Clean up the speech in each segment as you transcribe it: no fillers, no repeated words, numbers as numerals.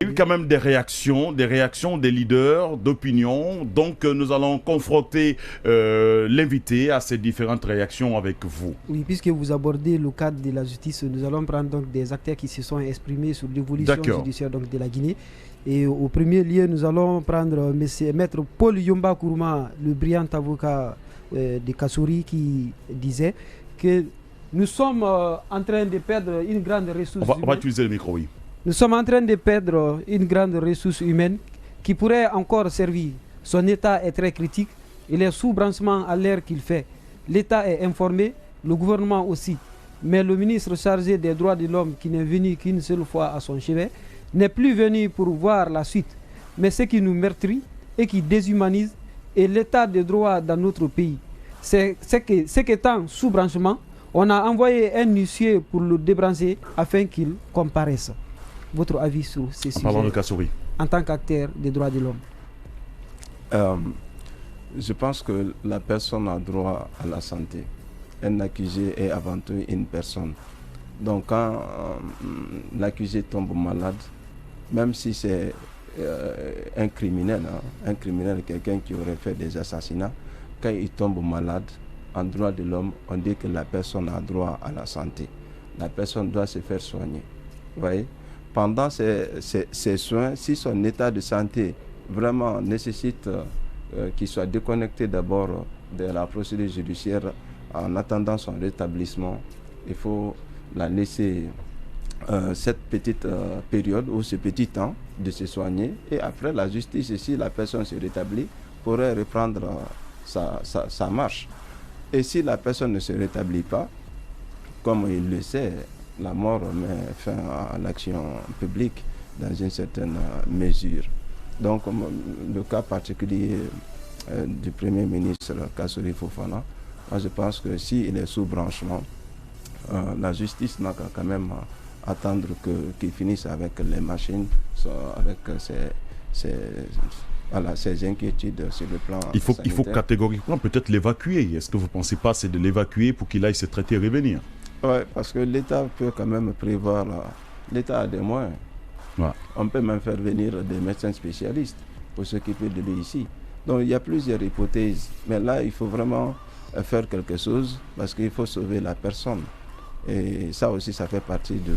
Il y a eu quand même des réactions des leaders d'opinion. Donc, nous allons confronter l'invité à ces différentes réactions avec vous. Oui, puisque vous abordez le cadre de la justice, nous allons prendre donc des acteurs qui se sont exprimés sur l'évolution judiciaire donc, de la Guinée. Et au premier lieu, nous allons prendre Maître Paul Yomba Kourouma, le brillant avocat de Kassouri, qui disait que nous sommes en train de perdre une grande ressource humaine. On va utiliser le micro, oui. Nous sommes en train de perdre une grande ressource humaine qui pourrait encore servir. Son état est très critique. Il est sous branchement à l'air qu'il fait. L'État est informé, le gouvernement aussi. Mais le ministre chargé des droits de l'homme, qui n'est venu qu'une seule fois à son chevet, n'est plus venu pour voir la suite. Mais ce qui nous meurtrit et qui déshumanise est l'état de droit dans notre pays. C'est qu'étant sous branchement, on a envoyé un huissier pour le débrancher afin qu'il comparaisse. Votre avis sur ces sujets parlant de Kassouri en tant qu'acteur des droits de l'homme? Je pense que la personne a droit à la santé. Un accusé est avant tout une personne. Donc quand l'accusé tombe malade, même si c'est un criminel, quelqu'un qui aurait fait des assassinats, quand il tombe malade, en droit de l'homme, on dit que la personne a droit à la santé. La personne doit se faire soigner. Vous voyez? Pendant ces soins, si son état de santé vraiment nécessite qu'il soit déconnecté d'abord de la procédure judiciaire en attendant son rétablissement, il faut la laisser cette petite période ou ce petit temps de se soigner. Et après, la justice, si la personne se rétablit, pourrait reprendre sa marche. Et si la personne ne se rétablit pas, comme il le sait, la mort met fin à l'action publique dans une certaine mesure. Donc, le cas particulier du Premier ministre Kassouri Fofana, moi je pense que s'il est sous branchement, la justice n'a qu'à quand même attendre qu'il finisse avec les machines, avec ses inquiétudes sur le plan sanitaire. Il faut catégoriquement peut-être l'évacuer. Est-ce que vous ne pensez pas c'est de l'évacuer pour qu'il aille se traiter et revenir? Oui, parce que l'État peut quand même prévoir, l'État a des moyens. Ouais. On peut même faire venir des médecins spécialistes pour s'occuper de lui ici. Donc il y a plusieurs hypothèses. Mais là, il faut vraiment faire quelque chose parce qu'il faut sauver la personne. Et ça aussi, ça fait partie de...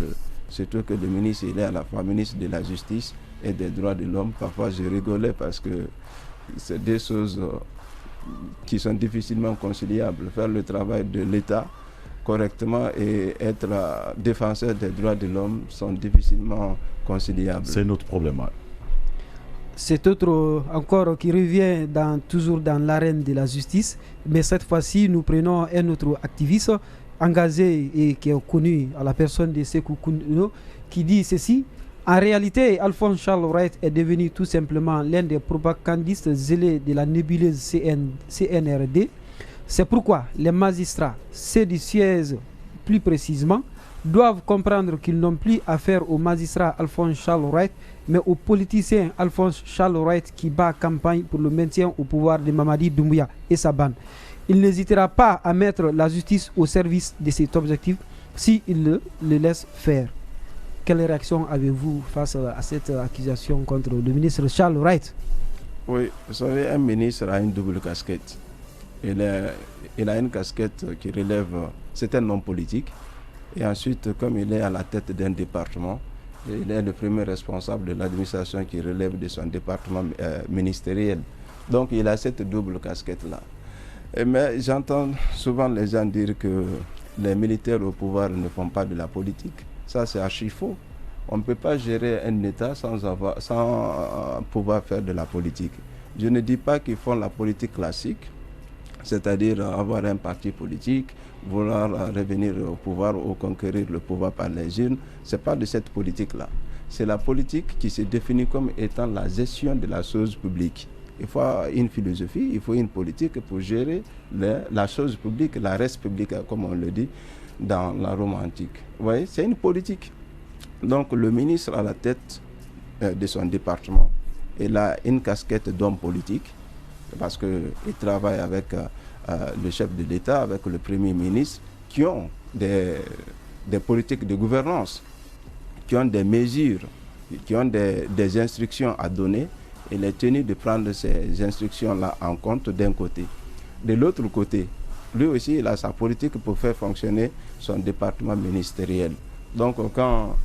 Surtout que le ministre, il est à la fois ministre de la Justice et des droits de l'homme. Parfois, je rigolais parce que c'est des choses qui sont difficilement conciliables. Faire le travail de l'État correctement et être défenseur des droits de l'homme sont difficilement conciliables. C'est notre problème. C'est autre encore qui revient toujours dans l'arène de la justice, mais cette fois-ci, nous prenons un autre activiste engagé et qui est connu à la personne de Sékou Kouno, qui dit ceci. En réalité, Alphonse Charles Wright est devenu tout simplement l'un des propagandistes zélés de la nébuleuse CNRD. C'est pourquoi les magistrats, ceux du siège plus précisément, doivent comprendre qu'ils n'ont plus affaire au magistrat Alphonse Charles Wright, mais au politicien Alphonse Charles Wright qui bat campagne pour le maintien au pouvoir de Mamadi Doumbouya et sa bande. Il n'hésitera pas à mettre la justice au service de cet objectif s'il le laisse faire. Quelle réaction avez-vous face à cette accusation contre le ministre Charles Wright? Oui, vous savez, un ministre a une double casquette. Il a une casquette qui relève, c'est un homme politique. Et ensuite, comme il est à la tête d'un département, il est le premier responsable de l'administration qui relève de son département ministériel. Donc il a cette double casquette-là. Mais j'entends souvent les gens dire que les militaires au pouvoir ne font pas de la politique. Ça, c'est archi faux. On ne peut pas gérer un État sans pouvoir faire de la politique. Je ne dis pas qu'ils font la politique classique, c'est-à-dire avoir un parti politique, vouloir revenir au pouvoir ou conquérir le pouvoir par les urnes. Ce n'est pas de cette politique-là. C'est la politique qui se définit comme étant la gestion de la chose publique. Il faut une philosophie, il faut une politique pour gérer la chose publique, la res publica, comme on le dit dans la Rome antique. Vous voyez, c'est une politique. Donc le ministre à la tête de son département, il a une casquette d'homme politique, parce qu'il travaille avec le chef de l'État, avec le Premier ministre, qui ont des politiques de gouvernance, qui ont des mesures qui ont des instructions à donner, il est tenu de prendre ces instructions-là en compte d'un côté. De l'autre côté, lui aussi, il a sa politique pour faire fonctionner son département ministériel. Donc, quand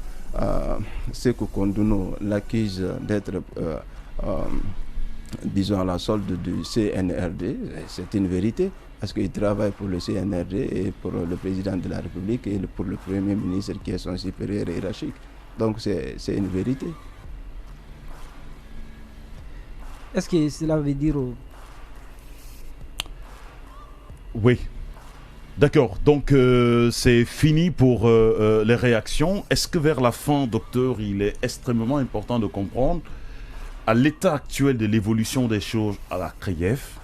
Sékou Konduno l'accuse d'être, disons, à la solde du CNRD, c'est une vérité, parce qu'il travaille pour le CNRD et pour le président de la République et pour le Premier ministre qui est son supérieur hiérarchique. Donc, c'est une vérité. Est-ce que cela veut dire... Oui. D'accord. Donc, c'est fini pour les réactions. Est-ce que vers la fin, docteur, il est extrêmement important de comprendre, à l'état actuel de l'évolution des choses à la CREIEF,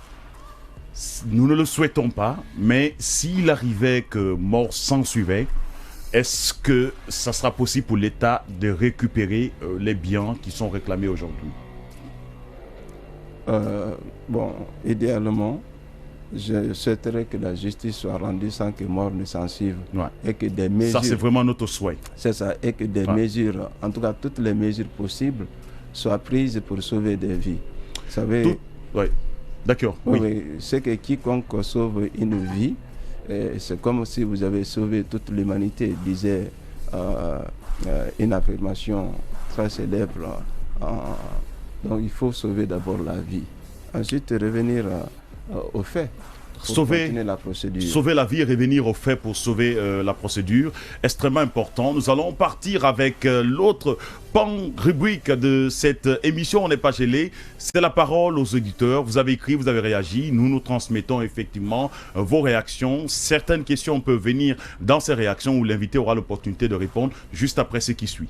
nous ne le souhaitons pas, mais s'il arrivait que mort s'ensuivait, est-ce que ça sera possible pour l'État de récupérer les biens qui sont réclamés aujourd'hui? Bon, idéalement, je souhaiterais que la justice soit rendue sans que mort ne s'en suive. Ouais. Et que des mesures... Ça, c'est vraiment notre souhait. C'est ça. Et que des mesures, en tout cas toutes les mesures possibles, soient prises pour sauver des vies. Vous savez... Oui. D'accord. Oui. Oui, c'est que quiconque sauve une vie, c'est comme si vous avez sauvé toute l'humanité, disait une affirmation très célèbre. Donc il faut sauver d'abord la vie. Ensuite revenir aux faits. Sauver la vie et revenir aux faits pour sauver la procédure, extrêmement important. Nous allons partir avec l'autre pan rubrique de cette émission On n'est pas gelé. C'est la parole aux auditeurs. Vous avez écrit, vous avez réagi. Nous nous transmettons effectivement vos réactions. Certaines questions peuvent venir dans ces réactions où l'invité aura l'opportunité de répondre juste après ce qui suit.